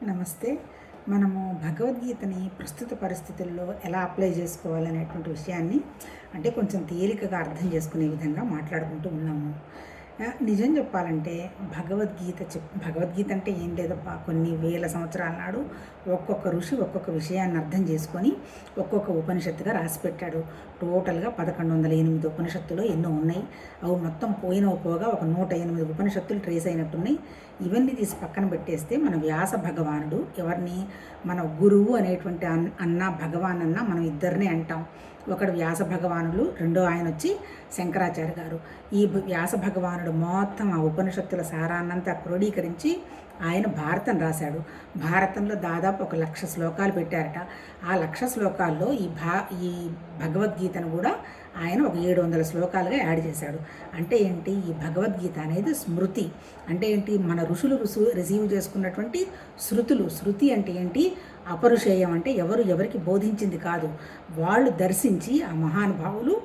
నమస్తే. మనము భగవద్గీతని ప్రస్తుత పరిస్థితుల్లో ఎలా అప్లై చేసుకోవాలనేటువంటి విషయాన్ని కొంచెం తేలికగా అర్థం చేసుకునే విధంగా మాట్లాడుకుంటూ ఉన్నాము. నిజం చెప్పాలంటే భగవద్గీత అంటే ఏం లేదబ్బా, కొన్ని వేల సంవత్సరాల నాడు ఒక్కొక్క ఋషి ఒక్కొక్క విషయాన్ని అర్థం చేసుకొని ఒక్కొక్క ఉపనిషత్తుగా రాసిపెట్టాడు. టోటల్గా 1108 ఉపనిషత్తులు ఎన్నో ఉన్నాయి. అవి మొత్తం పోగా ఒక 108 ఉపనిషత్తులు ట్రేస్ అయినట్టున్నాయి. ఇవన్నీ తీసి పక్కన పెట్టేస్తే మన వ్యాస భగవానుడు, ఎవరిని మన గురువు అనేటువంటి అన్న భగవాన్ అన్న మనం ఇద్దరినే అంటాం. ఒకడు వ్యాస భగవానుడు, రెండో ఆయన వచ్చి శంకరాచార్య గారు. ఈ వ్యాస భగవానుడు మొత్తం ఆ ఉపనిషత్తుల సారాన్నంతా క్రోడీకరించి ఆయన భారతం రాశాడు. భారతంలో దాదాపు 1,00,000 శ్లోకాలు పెట్టారట. ఆ 1,00,000 శ్లోకాల్లో ఈ భగవద్గీతను కూడా ఆయన ఒక 700 శ్లోకాలుగా యాడ్ చేశాడు. అంటే ఏంటి, ఈ భగవద్గీత అనేది స్మృతి. అంటే ఏంటి, మన ఋషులు రిసీవ్ చేసుకున్నటువంటి శృతులు. శృతి అంటే ఏంటి, అపరుషేయం అంటే ఎవరికి బోధించింది కాదు, వాళ్ళు దర్శించి ఆ మహానుభావులు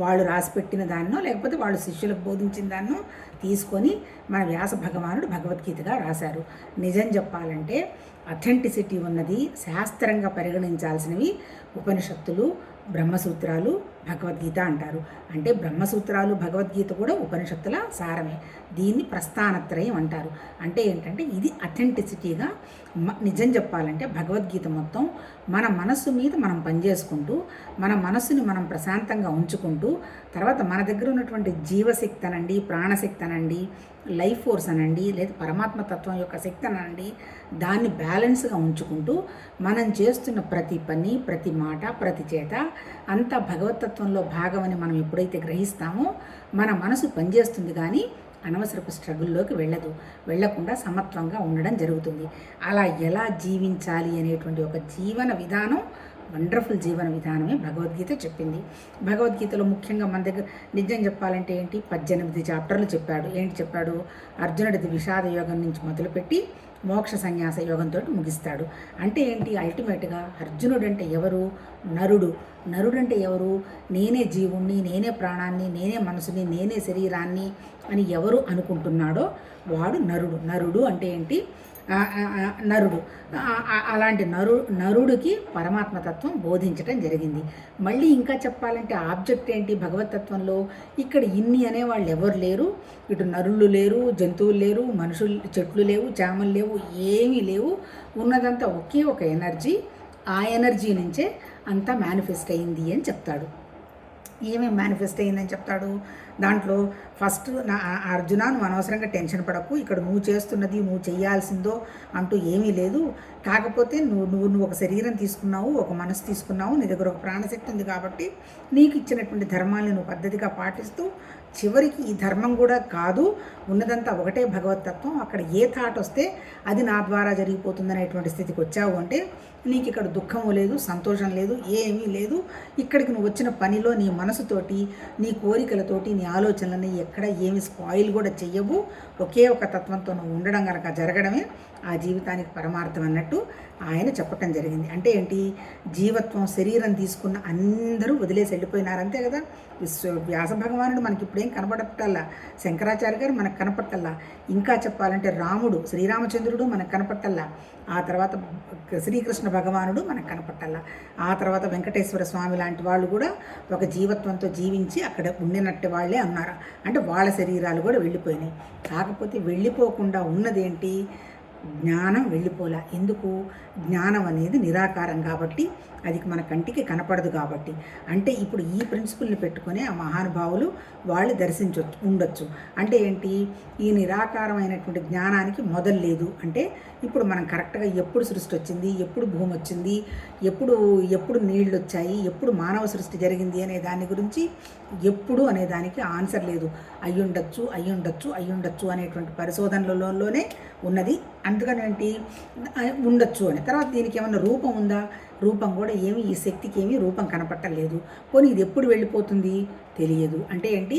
వాళ్ళు రాసిపెట్టిన దాన్నో లేకపోతే వాళ్ళు శిష్యులకు బోధించిన దాన్నో తీసుకొని మన వ్యాస భగవానుడు భగవద్గీతగా రాశారు. నిజం చెప్పాలంటే అథెంటిసిటీ ఉన్నది, శాస్త్రంగా పరిగణించాల్సినవి ఉపనిషత్తులు, బ్రహ్మసూత్రాలు, భగవద్గీత అంటారు. అంటే బ్రహ్మసూత్రాలు, భగవద్గీత కూడా ఉపనిషత్తుల సారమే. దీన్ని ప్రస్థానత్రయం అంటారు. అంటే ఏంటంటే ఇది అథెంటిసిటీగా నిజం చెప్పాలంటే భగవద్గీత మొత్తం మన మనస్సు మీద మనం పనిచేసుకుంటూ, మన మనస్సుని మనం ప్రశాంతంగా ఉంచుకుంటూ, తర్వాత మన దగ్గర ఉన్నటువంటి జీవశక్తి అనండి, ప్రాణశక్తి అనండి, లైఫ్ ఫోర్స్ అనండి, లేదా పరమాత్మ తత్వం యొక్క శక్తి అనండి, దాన్ని బ్యాలెన్స్గా ఉంచుకుంటూ మనం చేస్తున్న ప్రతి పని, ప్రతి మాట, ప్రతి చేత అంతా భగవతత్వంలో భాగమని మనం ఎప్పుడైతే గ్రహిస్తామో మన మనసు పనిచేస్తుంది, కానీ అనవసరపు స్ట్రగుల్లోకి వెళ్ళకుండా సమత్వంగా ఉండడం జరుగుతుంది. అలా ఎలా జీవించాలి అనేటువంటి ఒక జీవన విధానం, వండర్ఫుల్ జీవన విధానమే భగవద్గీత చెప్పింది. భగవద్గీతలో ముఖ్యంగా మన దగ్గర నిజం చెప్పాలంటే ఏంటి, 18 చాప్టర్లు చెప్పాడు. ఏంటి చెప్పాడు, అర్జునుడిది విషాద యోగం నుంచి మొదలుపెట్టి మోక్ష సన్యాస యోగంతో ముగిస్తాడు. అంటే ఏంటి, అల్టిమేట్గా అర్జునుడు అంటే ఎవరు, నరుడు అంటే ఎవరు, నేనే జీవుణ్ణి, నేనే ప్రాణాన్ని, నేనే మనసుని, నేనే శరీరాన్ని అని ఎవరు అనుకుంటున్నాడో వాడు నరుడు అంటే ఏంటి, నరుడు. అలాంటి నరుడికి పరమాత్మతత్వం బోధించటం జరిగింది. మళ్ళీ ఇంకా చెప్పాలంటే ఆబ్జెక్ట్ ఏంటి భగవతత్వంలో, ఇక్కడ ఇన్ని అనేవాళ్ళు ఎవరు లేరు. ఇటు నరులు లేరు, జంతువులు లేరు, మనుషులు, చెట్లు లేవు, చేమలు లేవు, ఏమీ లేవు. ఉన్నదంతా ఒకే ఒక ఎనర్జీ. ఆ ఎనర్జీ నుంచే అంతా మేనిఫెస్ట్ అయింది అని చెప్తాడు. ఏమేమి మేనిఫెస్ట్ అయ్యిందని చెప్తాడు దాంట్లో. ఫస్ట్, అర్జున, నువ్వు అనవసరంగా టెన్షన్ పడకు, ఇక్కడ నువ్వు చేస్తున్నది నువ్వు చేయాల్సిందో అంటూ ఏమీ లేదు. కాకపోతే నువ్వు ఒక శరీరం తీసుకున్నావు, ఒక మనసు తీసుకున్నావు, నీ దగ్గర ఒక ప్రాణశక్తి ఉంది కాబట్టి నీకు ఇచ్చినటువంటి ధర్మాన్ని నువ్వు పద్ధతిగా పాటిస్తూ, చివరికి ఈ ధర్మం కూడా కాదు, ఉన్నదంతా ఒకటే భగవతత్వం, అక్కడ ఏ థాట్ వస్తే అది నా ద్వారా జరిగిపోతుందనేటువంటి స్థితికి వచ్చావు అంటే నీకు ఇక్కడ దుఃఖము లేదు, సంతోషం లేదు, ఏమీ లేదు. ఇక్కడికి నువ్వు వచ్చిన పనిలో నీ మనసుతోటి, నీ కోరికలతోటి, నీ ఆలోచనలని ఎక్కడ ఏమి స్పాయిల్ కూడా చెయ్యవు. ఒకే ఒక తత్వంతో నువ్వు ఉండడం కనుక జరగడమే ఆ జీవితానికి పరమార్థం అన్నట్టు ఆయన చెప్పటం జరిగింది. అంటే ఏంటి, జీవత్వం శరీరం తీసుకున్న అందరూ వదిలేసి వెళ్ళిపోయినారు, అంతే కదా. వ్యాస భగవానుడు మనకి ఇప్పుడేం కనపడటల్లా, శంకరాచార్య గారు మనకు కనపట్టల్లా, ఇంకా చెప్పాలంటే రాముడు, శ్రీరామచంద్రుడు మనకు కనపట్టల్లా, ఆ తర్వాత శ్రీకృష్ణ భగవానుడు మనకు కనపట్టల్లా, ఆ తర్వాత వెంకటేశ్వర స్వామి లాంటి వాళ్ళు కూడా ఒక జీవత్వంతో జీవించి అక్కడ ఉండినట్టు వాళ్ళే అన్నారు. అంటే వాళ్ళ శరీరాలు కూడా వెళ్ళిపోయినాయి. కాకపోతే వెళ్ళిపోకుండా ఉన్నదేంటి, జ్ఞానం వెళ్ళిపోలే. ఎందుకు, జ్ఞానం అనేది నిరాకారం కాబట్టి, అది మన కంటికి కనపడదు కాబట్టి. అంటే ఇప్పుడు ఈ ప్రిన్సిపుల్ని పెట్టుకొని ఆ మహానుభావులు వాళ్ళు ఉండొచ్చు. అంటే ఏంటి, ఈ నిరాకారమైనటువంటి జ్ఞానానికి మొదలు లేదు. అంటే ఇప్పుడు మనం కరెక్ట్గా ఎప్పుడు సృష్టి వచ్చింది, ఎప్పుడు భూమి వచ్చింది, ఎప్పుడు నీళ్ళు వచ్చాయి, ఎప్పుడు మానవ సృష్టి జరిగింది అనే దాని గురించి ఎప్పుడు అనే దానికి ఆన్సర్ లేదు. అయ్యుండొచ్చు అనేటువంటి పరిశోధనలలోనే ఉన్నది. అందుకని ఏంటి, ఉండొచ్చు అని. తర్వాత దీనికి ఏమన్నా రూపం ఉందా, రూపం కూడా ఏమి, ఈ శక్తికి ఏమీ రూపం కనపట్టలేదు. పోనీ ఇది ఎప్పుడు వెళ్ళిపోతుంది తెలియదు. అంటే ఏంటి,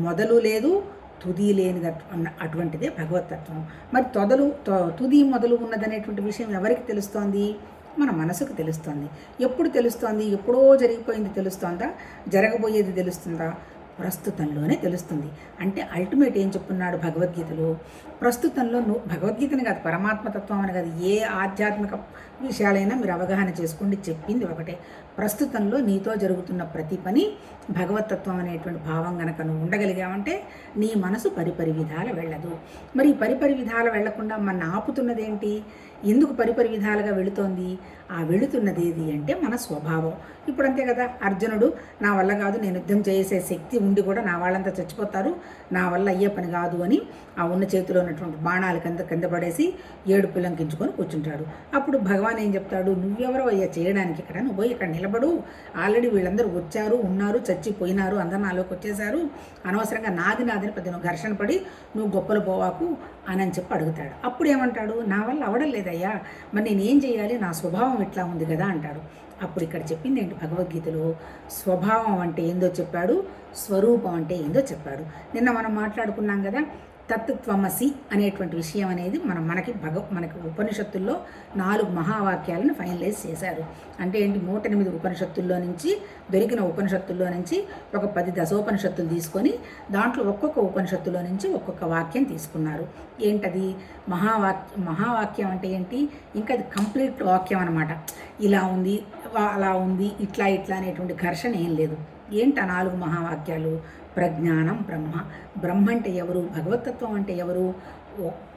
మొదలు లేదు, తుది లేనిది అటువంటిదే భగవతత్వం. మరి తుది మొదలు ఉన్నదనేటువంటి విషయం ఎవరికి తెలుస్తోంది, మన మనసుకు తెలుస్తోంది. ఎప్పుడు తెలుస్తోంది, ఎప్పుడో జరిగిపోయింది తెలుస్తోందా, జరగబోయేది తెలుస్తుందా, ప్రస్తుతంలోనే తెలుస్తుంది. అంటే అల్టిమేట్ ఏం చెప్తున్నాడు భగవద్గీతలో, ప్రస్తుతంలో నువ్వు భగవద్గీతని కాదు, పరమాత్మతత్వం అని కాదు, ఏ ఆధ్యాత్మిక విషయాలైనా మీరు అవగాహన చేసుకోండి, చెప్పింది ఒకటే. ప్రస్తుతంలో నీతో జరుగుతున్న ప్రతి పని భగవతత్వం అనేటువంటి భావం గనక నువ్వు ఉండగలిగావంటే నీ మనసు పరిపరి విధాల వెళ్ళదు. మరి పరిపరి విధాల వెళ్లకుండా మన ఆపుతున్నదేంటి? ఎందుకు పరిపరి విధాలుగా వెళుతోంది? ఆ వెళుతున్నది ఏది అంటే మన స్వభావం. ఇప్పుడు అంతే కదా, అర్జునుడు నా వల్ల కాదు, నేను యుద్ధం చేసే శక్తి ఉండి కూడా నా వాళ్ళంతా చచ్చిపోతారు, నా వల్ల అయ్యే పని కాదు అని ఆ ఉన్న చేతిలో ఉన్నటువంటి బాణాలు కింద పడేసి ఏడుపు లంకించుకొని కూర్చుంటాడు. అప్పుడు భగవాన్ ఏం చెప్తాడు, నువ్వెవరో అయ్యా చేయడానికి, ఇక్కడ నువ్వు పోయి ఇక్కడ నిలబడు, ఆల్రెడీ వీళ్ళందరూ వచ్చారు, ఉన్నారు, చచ్చిపోయినారు, అందరు నాలోకి వచ్చేసారు, అనవసరంగా నాదని పెద్ద నువ్వు ఘర్షణ పడి నువ్వు గొప్పలు పోవాకు అని చెప్పి అడుగుతాడు. అప్పుడు ఏమంటాడు, నా వల్ల అవడం లేదయ్యా, మరి నేనేం చేయాలి, నా స్వభావం ఇట్లా ఉంది కదా అంటాడు. అప్పుడు ఇక్కడ చెప్పింది ఏంటి భగవద్గీతలో, స్వభావం అంటే ఏందో చెప్పాడు, స్వరూపం అంటే ఏందో చెప్పాడు. నిన్న మనం మాట్లాడుకున్నాం కదా, తత్వమసి అనేటువంటి విషయం అనేది మనకి ఉపనిషత్తుల్లో 4 మహావాక్యాలను ఫైనలైజ్ చేశారు. అంటే ఏంటి, 108 ఉపనిషత్తుల్లో నుంచి దొరికిన ఉపనిషత్తుల్లో నుంచి ఒక 10 దశోపనిషత్తులు తీసుకొని దాంట్లో ఒక్కొక్క ఉపనిషత్తులో నుంచి ఒక్కొక్క వాక్యం తీసుకున్నారు. ఏంటది మహావాక్యం అంటే ఏంటి, ఇంకా అది కంప్లీట్ వాక్యం అనమాట. ఇలా ఉంది, అలా ఉంది, ఇట్లా అనేటువంటి ఘర్షణ ఏం లేదు. ఏంటి ఆ 4 మహావాక్యాలు? ప్రజ్ఞానం బ్రహ్మ అంటే ఎవరు, భగవతత్వం అంటే ఎవరు,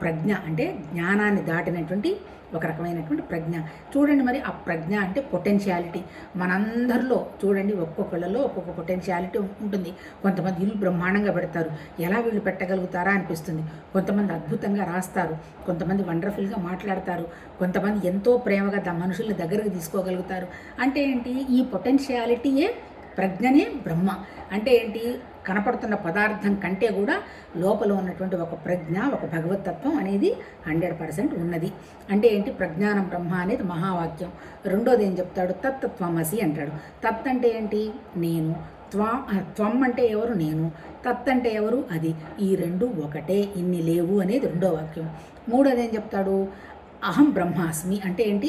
ప్రజ్ఞ అంటే జ్ఞానాన్ని దాటినటువంటి ఒక రకమైనటువంటి ప్రజ్ఞ. చూడండి, మరి ఆ ప్రజ్ఞ అంటే పొటెన్షియాలిటీ. మనందరిలో చూడండి, ఒక్కొక్కళ్ళలో ఒక్కొక్క పొటెన్షియాలిటీ ఉంటుంది. కొంతమంది ఇల్లు బ్రహ్మాండంగా పెడతారు, ఎలా వీళ్ళు పెట్టగలుగుతారా అనిపిస్తుంది. కొంతమంది అద్భుతంగా రాస్తారు, కొంతమంది వండర్ఫుల్గా మాట్లాడతారు, కొంతమంది ఎంతో ప్రేమగా మనుషుల్ని దగ్గరకు తీసుకోగలుగుతారు. అంటే ఏంటి, ఈ పొటెన్షియాలిటీయే ప్రజ్ఞనే బ్రహ్మ. అంటే ఏంటి, కనపడుతున్న పదార్థం కంటే కూడా లోపల ఉన్నటువంటి ఒక ప్రజ్ఞ, ఒక భగవతత్వం అనేది 100% ఉన్నది. అంటే ఏంటి, ప్రజ్ఞానం బ్రహ్మ అనేది మహావాక్యం. రెండోది ఏం చెప్తాడు, తత్వమసి అంటాడు. తత్ అంటే ఏంటి, నేను. త్వం అంటే ఎవరు, నేను. తత్ అంటే ఎవరు, అది. ఈ రెండు ఒకటే, ఇన్ని లేవు అనేది రెండో వాక్యం. మూడోది ఏం చెప్తాడు, అహం బ్రహ్మాస్మి అంటే ఏంటి,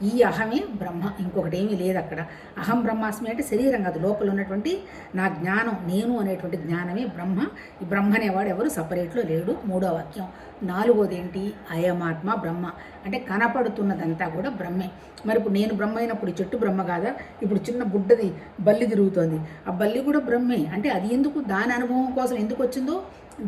ఈ అహమే బ్రహ్మ, ఇంకొకటి ఏమీ లేదు అక్కడ. అహం బ్రహ్మాస్మి అంటే శరీరం కాదు, లోపల ఉన్నటువంటి నా జ్ఞానం, నేను అనేటువంటి జ్ఞానమే బ్రహ్మ. ఈ బ్రహ్మ అనేవాడు ఎవరు సపరేట్లో లేడు, మూడో వాక్యం. నాలుగోది ఏంటి, అయమాత్మ బ్రహ్మ అంటే కనపడుతున్నదంతా కూడా బ్రహ్మే. మరి ఇప్పుడు నేను బ్రహ్మ అయినప్పుడు ఈ చెట్టు బ్రహ్మ కాదా? ఇప్పుడు చిన్న బుడ్డది బల్లి తిరుగుతోంది, ఆ బల్లి కూడా బ్రహ్మే. అంటే అది ఎందుకు, దాని అనుభవం కోసం ఎందుకు వచ్చిందో,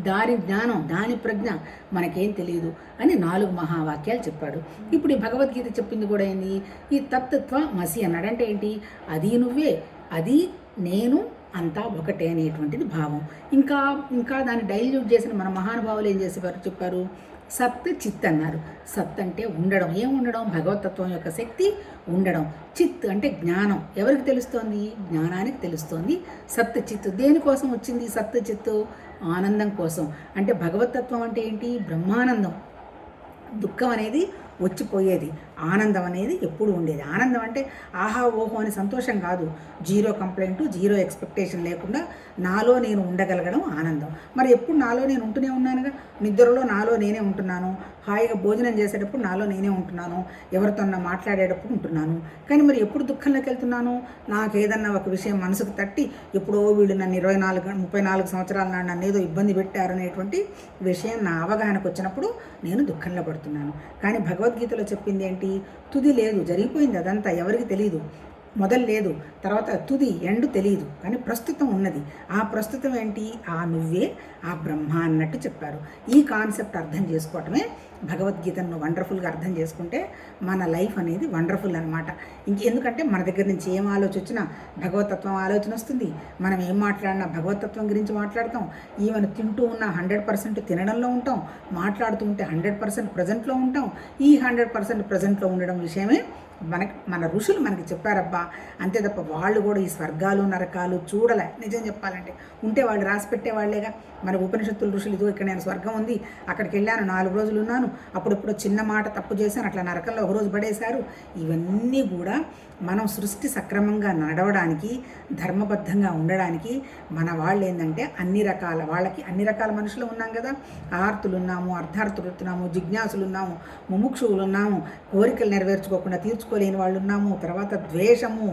దాని జ్ఞానం, దాని ప్రజ్ఞ మనకేం తెలియదు అని 4 మహావాక్యాలు చెప్పాడు. ఇప్పుడు ఈ భగవద్గీత చెప్పింది కూడా ఏంది, ఈ తత్వమసి అన్నాడు. అంటే ఏంటి, అది నువ్వే, అది నేను, అంతా ఒకటే అనేటువంటిది భావం. ఇంకా దాన్ని డైల్యూట్ చేసిన మన మహానుభావులు ఏం చేసేవారు చెప్పారు, సత్ చిత్ అన్నారు. సత్ అంటే ఉండడం, ఏం ఉండడం, భగవతత్వం యొక్క శక్తి ఉండడం. చిత్ అంటే జ్ఞానం, ఎవరికి తెలుస్తోంది, జ్ఞానానికి తెలుస్తోంది. సత్ చిత్ దేనికోసం వచ్చింది, సత్ చిత్తు ఆనందం కోసం. అంటే భగవతత్వం అంటే ఏంటి, బ్రహ్మానందం. దుఃఖం అనేది వచ్చిపోయేది, ఆనందం అనేది ఎప్పుడు ఉండేది. ఆనందం అంటే ఆహా ఓహో అని సంతోషం కాదు, జీరో కంప్లైంట్, జీరో ఎక్స్పెక్టేషన్ లేకుండా నాలో నేను ఉండగలగడం ఆనందం. మరి ఎప్పుడు నాలో నేను ఉంటూనే ఉన్నానుగా, నిద్రలో నాలో నేనే ఉంటున్నాను, హాయిగా భోజనం చేసేటప్పుడు నాలో నేనే ఉంటున్నాను, ఎవరితో మాట్లాడేటప్పుడు ఉంటున్నాను. కానీ మరి ఎప్పుడు దుఃఖంలోకి వెళ్తున్నాను, నాకు ఏదన్నా ఒక విషయం మనసుకు తట్టి ఎప్పుడో వీళ్ళు నన్ను 34 సంవత్సరాల నాడు నన్ను ఏదో ఇబ్బంది పెట్టారనేటువంటి విషయం నా అవగాహనకు వచ్చినప్పుడు నేను దుఃఖంలో పడుతున్నాను. కానీ భగవద్గీతలో చెప్పింది ఏంటి, తుది లేదు, జరిగిపోయింది అదంతా, ఎవరికి తెలియదు, మొదలు లేదు, తర్వాత తుది ఎండు తెలియదు, కానీ ప్రస్తుతం ఉన్నది. ఆ ప్రస్తుతం ఏంటి, ఆ నువ్వే, ఆ బ్రహ్మ అన్నట్టు చెప్పారు. ఈ కాన్సెప్ట్ అర్థం చేసుకోవటమే భగవద్గీతను వండర్ఫుల్గా అర్థం చేసుకుంటే మన లైఫ్ అనేది వండర్ఫుల్ అనమాట. ఎందుకంటే మన దగ్గర నుంచి ఏం ఆలోచన వచ్చినా భగవతత్వం ఆలోచన వస్తుంది, మనం ఏం మాట్లాడినా భగవతత్వం గురించి మాట్లాడతాం. ఈవెన్ తింటూ ఉన్న 100% తినడంలో ఉంటాం, మాట్లాడుతూ ఉంటే 100% ప్రజెంట్లో ఉంటాం. ఈ 100% ప్రజెంట్లో ఉండడం విషయమే మన ఋషులు మనకి చెప్పారబ్బా. అంతే తప్ప వాళ్ళు కూడా ఈ స్వర్గాలు నరకాలు చూడలే. నిజం చెప్పాలంటే ఉంటే వాళ్ళు రాసి పెట్టేవాళ్లేగా. మన ఉపనిషత్తుల ఋషులు, ఇదిగో ఇక్కడ నేను స్వర్గం ఉంది, అక్కడికి వెళ్ళాను, 4 రోజులు ఉన్నాను, అప్పుడప్పుడు చిన్న మాట తప్పు చేశాను, అట్లా నరకంలో ఒక రోజు పడేశారు. ఇవన్నీ కూడా మనం సృష్టి సక్రమంగా నడవడానికి, ధర్మబద్ధంగా ఉండడానికి మన వాళ్ళు ఏంటంటే వాళ్ళకి అన్ని రకాల మనుషులు ఉన్నాం కదా. ఆర్తులు ఉన్నాము, అర్ధార్థులు ఉన్నాము, జిజ్ఞాసులు ఉన్నాము, ముముక్షువులు ఉన్నాము, కోరికలు నెరవేర్చుకోకుండా తీర్చుకోలేని వాళ్ళు ఉన్నాము, తర్వాత ద్వేషము,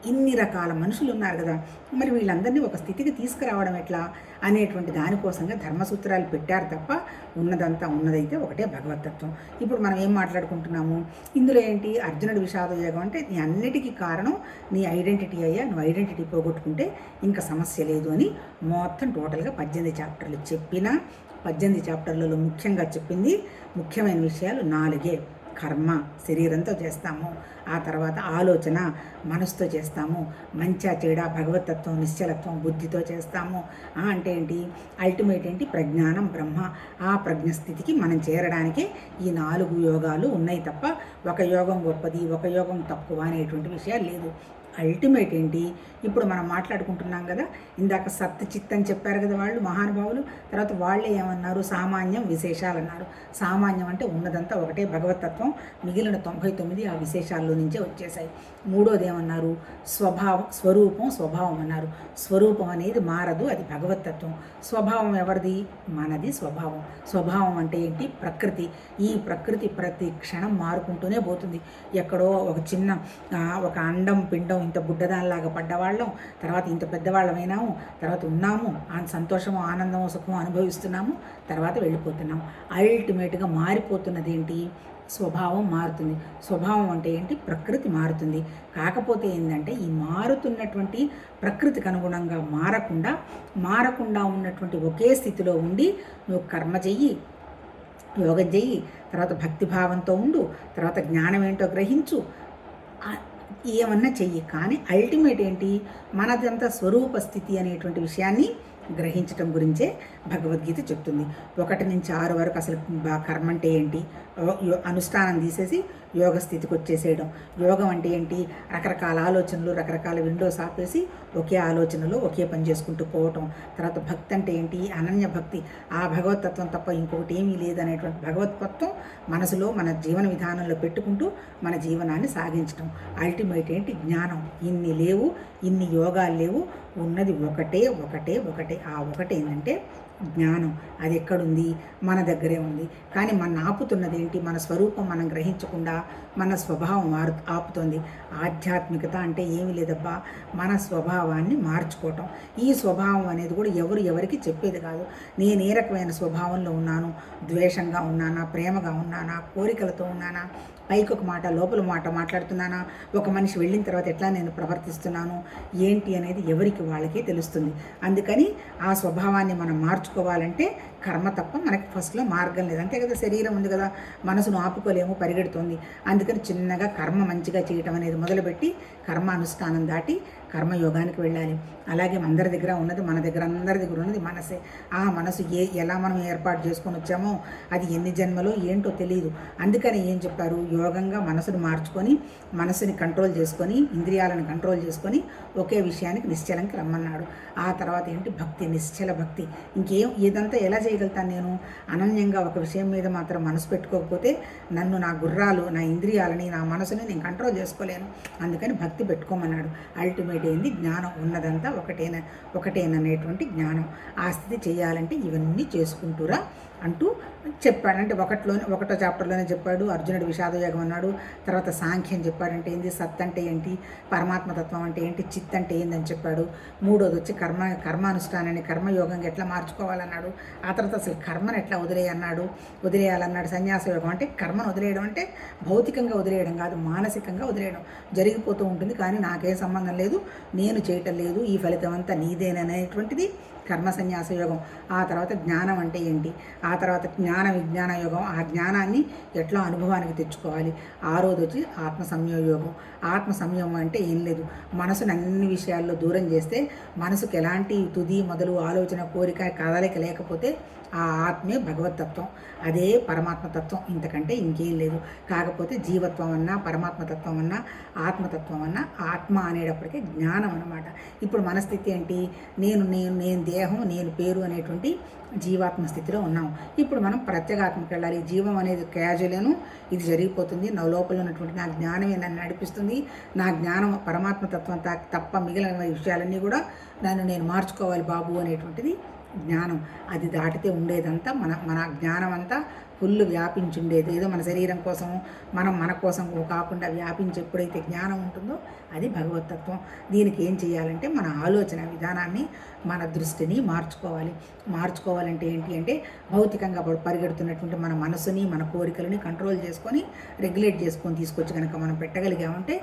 ఇన్ని రకాల మనుషులు ఉన్నారు కదా, మరి వీళ్ళందరినీ ఒక స్థితికి తీసుకురావడం ఎట్లా అనేటువంటి దానికోసంగా ధర్మసూత్రాలు పెట్టారు తప్ప ఉన్నదంతా ఉన్నదైతే ఒకటే భగవతత్వం. ఇప్పుడు మనం ఏం మాట్లాడుకుంటున్నాము, ఇందులో ఏంటి అర్జునుడి విషాద యోగం అంటే నీ అన్నిటికీ కారణం నీ ఐడెంటిటీ అయ్యా, నువ్వు ఐడెంటిటీ పోగొట్టుకుంటే ఇంకా సమస్య లేదు అని మొత్తం టోటల్గా 18 చాప్టర్లు చెప్పిన 18 చాప్టర్లలో ముఖ్యంగా చెప్పింది ముఖ్యమైన విషయాలు 4. కర్మ శరీరంతో చేస్తాము, ఆ తర్వాత ఆలోచన మనసుతో చేస్తాము, మంచి చెడ భగవతత్వం నిశ్చలత్వం బుద్ధితో చేస్తాము. అంటే ఏంటి అల్టిమేట్ ఏంటి ప్రజ్ఞానం బ్రహ్మ. ఆ ప్రజ్ఞస్థితికి మనం చేరడానికి ఈ 4 యోగాలు ఉన్నాయి తప్ప ఒక యోగం గొప్పది ఒక యోగం తక్కువ అనేటువంటి విషయాలు లేదు. అల్టిమేట్ ఏంటి ఇప్పుడు మనం మాట్లాడుకుంటున్నాం కదా, ఇందాక సత్ చిత్ అని చెప్పారు కదా వాళ్ళు మహానుభావులు. తర్వాత వాళ్ళే ఏమన్నారు, సామాన్యం విశేషాలు అన్నారు. సామాన్యం అంటే ఉన్నదంతా ఒకటే భగవతత్వం, మిగిలిన 99 ఆ విశేషాల్లో నుంచే వచ్చేసాయి. మూడోది ఏమన్నారు, స్వభావం అన్నారు. స్వరూపం అనేది మారదు, అది భగవతత్వం. స్వభావం ఎవరిది, మనది స్వభావం. స్వభావం అంటే ఏంటి, ప్రకృతి. ఈ ప్రకృతి ప్రతి క్షణం మారుకుంటూనే పోతుంది. ఎక్కడో ఒక చిన్న ఒక అండం పిండం ఇంత బుడ్డదానిలాగా పడ్డవాళ్ళం, తర్వాత ఇంత పెద్దవాళ్ళమైనాము, తర్వాత ఉన్నాము, సంతోషము ఆనందము సుఖము అనుభవిస్తున్నాము, తర్వాత వెళ్ళిపోతున్నాము. అల్టిమేట్గా మారిపోతున్నది ఏంటి, స్వభావం మారుతుంది. స్వభావం అంటే ఏంటి, ప్రకృతి మారుతుంది. కాకపోతే ఏంటంటే ఈ మారుతున్నటువంటి ప్రకృతికి అనుగుణంగా మారకుండా ఉన్నటువంటి ఒకే స్థితిలో ఉండి నువ్వు కర్మ చెయ్యి, యోగం చెయ్యి, తర్వాత భక్తిభావంతో ఉండు, తర్వాత జ్ఞానం ఏంటో గ్రహించు, ఏమన్నా చెయ్యి. కానీ అల్టిమేట్ ఏంటి, మనదంతా స్వరూప స్థితి అనేటువంటి విషయాన్ని గ్రహించటం గురించే భగవద్గీత చెప్తుంది. 1 నుంచి 6 వరకు అసలు కర్మ అంటే ఏంటి, అనుష్ఠానం తీసేసి యోగ స్థితికి వచ్చేసేయడం. యోగం అంటే ఏంటి, రకరకాల ఆలోచనలు రకరకాల విండోస్ ఆపేసి ఒకే ఆలోచనలో ఒకే పని చేసుకుంటూ పోవటం. తర్వాత భక్తి అంటే ఏంటి, అనన్య భక్తి, ఆ భగవతత్వం తప్ప ఇంకొకటి ఏమీ లేదనేటువంటి భగవతత్వం మనసులో మన జీవన విధానంలో పెట్టుకుంటూ మన జీవనాన్ని సాగించడం. అల్టిమేట్ ఏంటి, జ్ఞానం. ఇన్ని లేవు, ఇన్ని యోగాలు లేవు, ఉన్నది ఒకటే. ఆ ఒకటే ఏంటంటే జ్ఞానం. అది ఎక్కడుంది, మన దగ్గరే ఉంది. కానీ మన ఆపుతున్నది ఏంటి, మన స్వరూపం మనం గ్రహించకుండా మన స్వభావం ఆపుతుంది. ఆధ్యాత్మికత అంటే ఏమీ లేదబ్బా, మన స్వభావాన్ని మార్చుకోవటం. ఈ స్వభావం అనేది కూడా ఎవరికి చెప్పేది కాదు. నేను ఏ రకమైన స్వభావంలో ఉన్నాను, ద్వేషంగా ఉన్నానా, ప్రేమగా ఉన్నానా, కోరికలతో ఉన్నానా, పైకి ఒక మాట లోపల మాట మాట్లాడుతున్నానా, ఒక మనిషి వెళ్ళిన తర్వాత ఎట్లా నేను ప్రవర్తిస్తున్నాను ఏంటి అనేది ఎవరికి వాళ్ళకే తెలుస్తుంది. అందుకని ఆ స్వభావాన్ని మనం మార్చుకోవాలంటే కర్మ తప్ప మనకి ఫస్ట్లో మార్గం లేదు. అంతే కదా, శరీరం ఉంది కదా, మనసును ఆపుకోలేము, పరిగెడుతుంది. అందుకని చిన్నగా కర్మ మంచిగా చేయటం అనేది మొదలుపెట్టి కర్మానుష్ఠానం దాటి కర్మయోగానికి వెళ్ళాలి. అలాగే అందరి దగ్గర ఉన్నది, మన దగ్గర అందరి దగ్గర ఉన్నది మనసే. ఆ మనసు ఎలా మనం ఏర్పాటు చేసుకొని వచ్చామో అది ఎన్ని జన్మలో ఏంటో తెలియదు. అందుకని ఏం చెప్పారు, యోగంగా మనసును మార్చుకొని మనసుని కంట్రోల్ చేసుకొని ఇంద్రియాలను కంట్రోల్ చేసుకొని ఒకే విషయానికి నిశ్చలంకి రమ్మన్నాడు. ఆ తర్వాత ఏంటి, భక్తి, నిశ్చల భక్తి. ఇదంతా ఎలా చేయగలుగుతాను నేను, అనన్యంగా ఒక విషయం మీద మాత్రం మనసు పెట్టుకోకపోతే నన్ను, నా గుర్రాలు, నా ఇంద్రియాలని, నా మనసుని నేను కంట్రోల్ చేసుకోలేను. అందుకని భక్తి పెట్టుకోమన్నాడు. అల్టిమేట్ ఏంది, జ్ఞానం. ఉన్నదంతా ఒకటేననేటువంటి జ్ఞానం. ఆ స్థితి చేయాలంటే ఇవన్నీ చేసుకుంటూరా అంటూ చెప్పాడు. అంటే 1వ చాప్టర్లోనే చెప్పాడు. అర్జునుడు విషాదయోగం అన్నాడు. తర్వాత సాంఖ్యం చెప్పాడంటే ఏంది, సత్ అంటే ఏంటి, పరమాత్మతత్వం అంటే ఏంటి, చిత్ అంటే ఏందని చెప్పాడు. 3వది వచ్చి కర్మానుష్ఠానాన్ని కర్మయోగంగా ఎట్లా మార్చుకోవాలన్నాడు. ఆ తర్వాత అసలు కర్మను ఎట్లా వదిలేయాలన్నాడు. సన్యాస యోగం అంటే కర్మను వదిలేయడం అంటే భౌతికంగా వదిలేయడం కాదు, మానసికంగా వదిలేయడం. జరిగిపోతూ ఉంటుంది కానీ నాకేం సంబంధం లేదు, నేను చేయటం లేదు, ఈ ఫలితం అంతా నీదేననేటువంటిది కర్మ సన్యాస యోగం. ఆ తర్వాత జ్ఞానం అంటే ఏంటి, ఆ తర్వాత జ్ఞాన విజ్ఞాన యోగం, ఆ జ్ఞానాన్ని ఎట్లా అనుభవానికి తెచ్చుకోవాలి. 6వది వచ్చి ఆత్మ సంయమయోగం. ఆత్మ సంయమం అంటే ఏం లేదు, మనసును అన్ని విషయాల్లో దూరం చేస్తే, మనసుకు ఎలాంటి తుది మొదలు ఆలోచన కోరిక కదలిక లేకపోతే ఆ ఆత్మే భగవతత్వం, అదే పరమాత్మతత్వం. ఇంతకంటే ఇంకేం లేదు. కాకపోతే జీవత్వం అన్నా, పరమాత్మతత్వం అన్నా, ఆత్మతత్వం అన్నా, ఆత్మ అనేటప్పటికీ జ్ఞానం అన్నమాట. ఇప్పుడు మన స్థితి ఏంటి, నేను దేహం, నేను పేరు అనేటువంటి జీవాత్మ స్థితిలో ఉన్నాం. ఇప్పుడు మనం ప్రత్యేగాత్మకి వెళ్ళాలి. జీవం అనేది క్యాజువలేను, ఇది జరిగిపోతుంది. నా లోపల ఉన్నటువంటి నా జ్ఞానమే నన్ను నడిపిస్తుంది. నా జ్ఞానం పరమాత్మతత్వం తప్ప మిగిలిన విషయాలన్నీ కూడా నేను మార్చుకోవాలి బాబు అనేటువంటిది జ్ఞానం. అది దాటితే ఉండేదంతా మన జ్ఞానం అంతా ఫుల్ వ్యాపించుండేది. ఏదో మన శరీరం కోసం మన కోసం కాకుండా వ్యాపించి ఎప్పుడైతే జ్ఞానం ఉంటుందో అది భగవతత్వం. దీనికి ఏం చేయాలంటే మన ఆలోచన విధానాన్ని, మన దృష్టిని మార్చుకోవాలంటే ఏంటి అంటే భౌతికంగా పరిగెడుతున్నటువంటి మన మనసుని, మన కోరికలని కంట్రోల్ చేసుకొని, రెగ్యులేట్ చేసుకొని తీసుకొచ్చి కనుక మనం పెట్టగలిగామంటే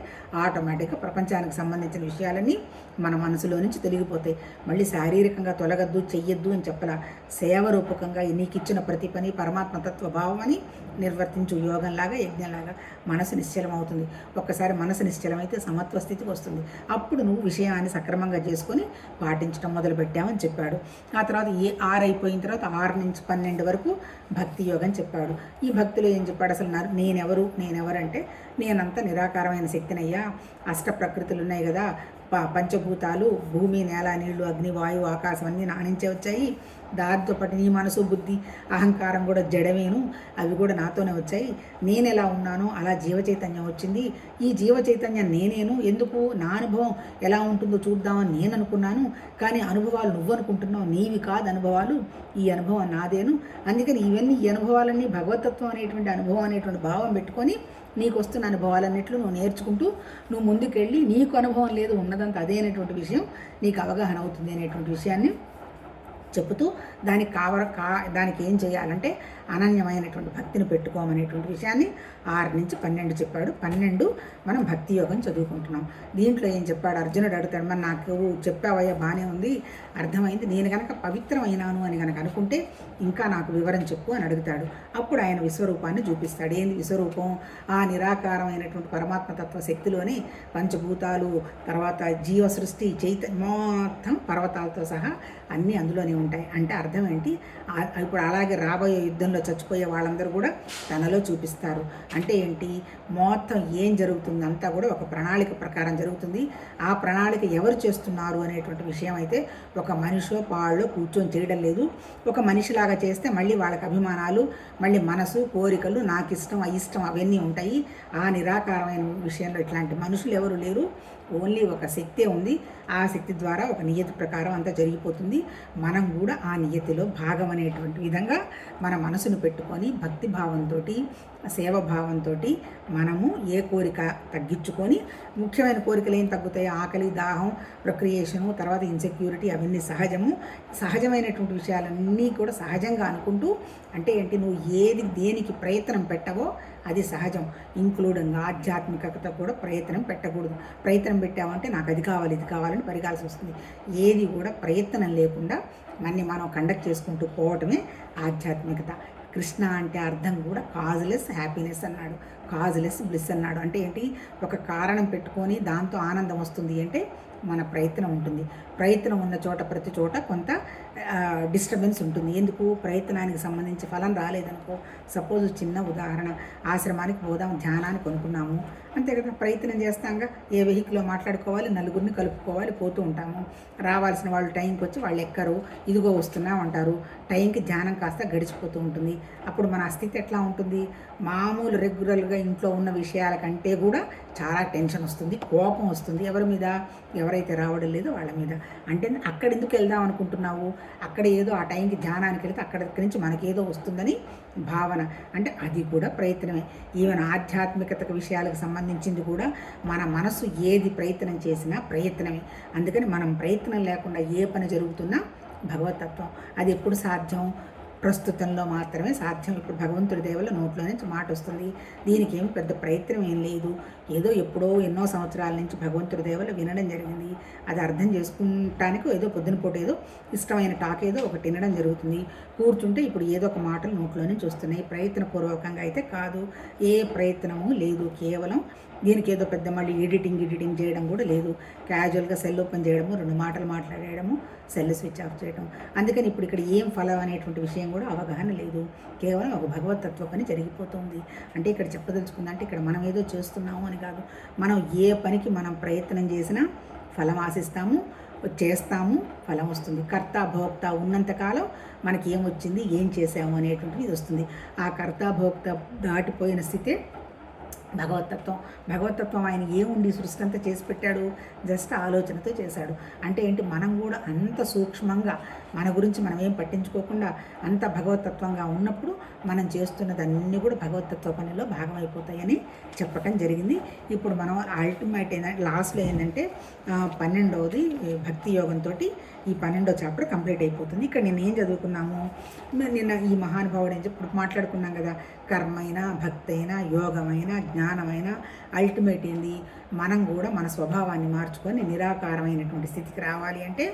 ఆటోమేటిక్గా ప్రపంచానికి సంబంధించిన విషయాలన్నీ మన మనసులో నుంచి తొలగిపోతాయి. మళ్ళీ శారీరకంగా తొలగద్దు, చెయ్యొద్దు అని చెప్పలా. సేవ రూపకంగా నీకు ఇచ్చిన ప్రతి పని పరమాత్మతత్వ భావం అని నిర్వర్తించు. యోగంలాగా, యజ్ఞంలాగా మనసు నిశ్చలం అవుతుంది. ఒక్కసారి మనసు నిశ్చలమైతే సమత్వ స్థితికి వస్తుంది. అప్పుడు నువ్వు విషయాన్ని సక్రమంగా చేసుకొని పాటించడం మొదలుపెట్టామని చెప్పాడు. ఆ తర్వాత 6 అయిపోయిన తర్వాత 6 నుంచి 12 వరకు భక్తి యోగం చెప్పాడు. ఈ భక్తిలో ఏం చెప్పాడు అసలు? నేనెవరంటే నేనంతా నిరాకారమైన శక్తినయ్యా. అష్ట ప్రకృతులు ఉన్నాయి కదా, పంచభూతాలు, భూమి, నేల, నీళ్లు, అగ్ని, వాయువు, ఆకాశం అన్నీ నా నుంచే వచ్చాయి. దాంతో పాటు నీ మనసు, బుద్ధి, అహంకారం కూడా జడమేను, అవి కూడా నాతోనే వచ్చాయి. నేను ఎలా ఉన్నానో అలా జీవ చైతన్యం వచ్చింది. ఈ జీవ చైతన్యం నేనేను. ఎందుకు? నా అనుభవం ఎలా ఉంటుందో చూద్దామని నేను అనుకున్నాను. కానీ అనుభవాలు నువ్వు అనుకుంటున్నావు, నీవి కాదు అనుభవాలు. ఈ అనుభవం నాదేను. అందుకని ఈ అనుభవాలన్నీ భగవతత్వం అనేటువంటి అనుభవం అనేటువంటి భావం పెట్టుకొని నీకు వస్తున్న అనుభవాలన్నింటిలో నువ్వు నేర్చుకుంటూ నువ్వు ముందుకెళ్ళి నీకు అనుభవం లేదు, ఉన్నదంతా అదే అనేటువంటి విషయం నీకు అవగాహన అవుతుంది అనేటువంటి విషయాన్ని చెబుతూ దానికి ఏం చేయాలంటే అనన్యమైనటువంటి భక్తిని పెట్టుకోమనేటువంటి విషయాన్ని 6 నుంచి 12 చెప్పాడు. 12 మనం భక్తి యోగం చదువుకుంటున్నాం. దీంట్లో ఏం చెప్పాడు? అర్జునుడు అడుగుతాడు, మరి నాకు చెప్పావయ్యా, బాగానే ఉంది, అర్థమైంది. నేను కనుక పవిత్రమైనాను అని కనుక అనుకుంటే ఇంకా నాకు వివరం చెప్పు అని అడుగుతాడు. అప్పుడు ఆయన విశ్వరూపాన్ని చూపిస్తాడు. ఏంది విశ్వరూపం? ఆ నిరాకారమైనటువంటి పరమాత్మతత్వ శక్తిలోనే పంచభూతాలు, తర్వాత జీవ సృష్టి, మొత్తం పర్వతాలతో సహా అన్నీ అందులోనే ఉంటాయి. అంటే అర్థం ఏంటి? ఇప్పుడు అలాగే రాబోయే యుద్ధంలో చచ్చిపోయే వాళ్ళందరూ కూడా తనలో చూపిస్తారు. అంటే ఏంటి? మొత్తం ఏం జరుగుతుంది అంతా కూడా ఒక ప్రణాళిక ప్రకారం జరుగుతుంది. ఆ ప్రణాళిక ఎవరు చేస్తున్నారు అనేటువంటి విషయం అయితే ఒక మనిషో పాళ్ళో కూర్చొని చేయడం లేదు. ఒక మనిషిలాగా చేస్తే మళ్ళీ వాళ్ళకి అభిమానాలు, మళ్ళీ మనసు, కోరికలు, నాకు ఇష్టం, అయిష్టం అవన్నీ ఉంటాయి. ఆ నిరాకారమైన విషయంలో ఇట్లాంటి మనుషులు ఎవరు లేరు. ఓన్లీ ఒక శక్తే ఉంది. ఆ శక్తి ద్వారా ఒక నియతి ప్రకారం అంతా జరిగిపోతుంది. మనం కూడా ఆ నియతిలో భాగం అనేటువంటి విధంగా మన మనసును పెట్టుకొని భక్తి భావంతో, సేవభావంతో మనము ఏ కోరిక తగ్గించుకొని, ముఖ్యమైన కోరికలు ఏం తగ్గుతాయి? ఆకలి, దాహం, ప్రొక్రియేషను, తర్వాత ఇన్సెక్యూరిటీ, అవన్నీ సహజమైనటువంటి విషయాలన్నీ కూడా సహజంగా అనుకుంటూ, అంటే ఏంటి? నువ్వు దేనికి ప్రయత్నం పెట్టవో అది సహజం. ఇంక్లూడింగ్ ఆధ్యాత్మికత కూడా ప్రయత్నం పెట్టకూడదు. ప్రయత్నం పెట్టామంటే నాకు అది కావాలి, ఇది కావాలని పరిగాల్సి వస్తుంది. ఏది కూడా ప్రయత్నం లేకుండా మనం కండక్ట్ చేసుకుంటూ పోవటమే ఆధ్యాత్మికత. కృష్ణ అంటే అర్థం కూడా కాజ్లెస్ హ్యాపీనెస్ అన్నాడు, కాజ్లెస్ బ్లిస్ అన్నాడు. అంటే ఏంటి? ఒక కారణం పెట్టుకొని దాంతో ఆనందం వస్తుంది అంటే మన ప్రయత్నం ఉంటుంది. ప్రయత్నం ఉన్న చోట ప్రతి చోట కొంత డిస్టర్బెన్స్ ఉంటుంది. ఎందుకు? ప్రయత్నానికి సంబంధించి ఫలం రాలేదనుకో, సపోజ్ చిన్న ఉదాహరణ, ఆశ్రమానికి పోదాం, ధ్యానానికి కొనుక్కున్నాము, అంతే కదా, ప్రయత్నం చేస్తాంగా. ఏ వెహికల్లో మాట్లాడుకోవాలి, నలుగురిని కలుపుకోవాలి, పోతూ ఉంటాము. రావాల్సిన వాళ్ళు టైంకి వచ్చి వాళ్ళు ఎక్కరు, ఇదిగో వస్తున్నాం అంటారు. టైంకి ధ్యానం కాస్త గడిచిపోతూ ఉంటుంది. అప్పుడు మన స్థితి ఎట్లా ఉంటుంది? మామూలు రెగ్యులర్గా ఇంట్లో ఉన్న విషయాల కంటే కూడా చాలా టెన్షన్ వస్తుంది, కోపం వస్తుంది. ఎవరి మీద? ఎవరైతే రావడం లేదో వాళ్ళ మీద. అంటే అక్కడ ఎందుకు వెళ్దాం అనుకుంటున్నావు? అక్కడ ఏదో ఆ టైంకి ధ్యానానికి వెళ్తే అక్కడి నుంచి మనకేదో వస్తుందని భావన. అంటే అది కూడా ప్రయత్నమే. ఈవెన్ ఆధ్యాత్మికత విషయాలకు సంబంధించింది కూడా మన మనసు ఏది ప్రయత్నం చేసినా ప్రయత్నమే. అందుకని మనం ప్రయత్నం లేకుండా ఏ పని జరుగుతున్నా భగవతత్వం. అది ఎప్పుడు సాధ్యం? ప్రస్తుతంలో మాత్రమే సాధ్యం. ఇప్పుడు భగవంతుడి దయవల్ల నోట్లో నుంచి మాట వస్తుంది. దీనికి ఏమి పెద్ద ప్రయత్నం ఏం లేదు. ఏదో ఎప్పుడో ఎన్నో సంవత్సరాల నుంచి భగవంతుడి దయవల్ల వినడం జరిగింది. అది అర్థం చేసుకుంటానికి ఏదో పొద్దున పూట ఏదో ఇష్టమైన టాక్ ఏదో ఒకటి వినడం జరుగుతుంది. కూర్చుంటే ఇప్పుడు ఏదో ఒక మాటలు నోట్లో నుంచి వస్తున్నాయి. ప్రయత్నపూర్వకంగా అయితే కాదు, ఏ ప్రయత్నము లేదు. కేవలం దీనికి ఏదో పెద్ద మళ్ళీ ఎడిటింగ్ చేయడం కూడా లేదు. క్యాజువల్గా సెల్ ఓపెన్ చేయడము, 2 మాటలు మాట్లాడేయడము, సెల్ స్విచ్ ఆఫ్ చేయడం. అందుకని ఇప్పుడు ఇక్కడ ఏం ఫలం అనేటువంటి విషయం కూడా అవగాహన లేదు. కేవలం ఒక భగవతత్వ పని జరిగిపోతుంది. అంటే ఇక్కడ చెప్పదలుచుకుందంటే ఇక్కడ మనం ఏదో చేస్తున్నాము అని కాదు. మనం ఏ పనికి మనం ప్రయత్నం చేసినా ఫలం ఆశిస్తాము, చేస్తాము, ఫలం వస్తుంది. కర్త భోక్త ఉన్నంతకాలం మనకి ఏమొచ్చింది, ఏం చేసాము అనేటువంటిది ఇది వస్తుంది. ఆ కర్త భోక్త దాటిపోయిన స్థితే భగవతత్వం భగవతత్వం ఆయన ఏముండి సృష్టి అంతా చేసి పెట్టాడు, జస్ట్ ఆలోచనతో చేశాడు. అంటే ఏంటి, మనం కూడా అంత సూక్ష్మంగా మన గురించి మనం ఏం పట్టించుకోకుండా అంత భగవతత్వంగా ఉన్నప్పుడు మనం చేస్తున్నదన్నీ కూడా భగవతత్వ పనిలో భాగమైపోతాయని చెప్పటం జరిగింది. ఇప్పుడు మనం అల్టిమేట్ ఏంటంటే లాస్ట్లో ఏంటంటే 12వది భక్తి యోగంతో ఈ 12వ చాప్టర్ కంప్లీట్ అయిపోతుంది. ఇక్కడ నేను ఏం చదువుకున్నాము, నిన్న ఈ మహానుభావుడు అని చెప్పి ఇప్పుడు మాట్లాడుకున్నాం కదా, కర్మైనా భక్తి అయినా యోగమైనా జ్ఞానమైనా అల్టిమేట్ ఏంది, మనం కూడా మన స్వభావాన్ని మార్చుకొని నిరాకారమైనటువంటి స్థితికి రావాలి. అంటే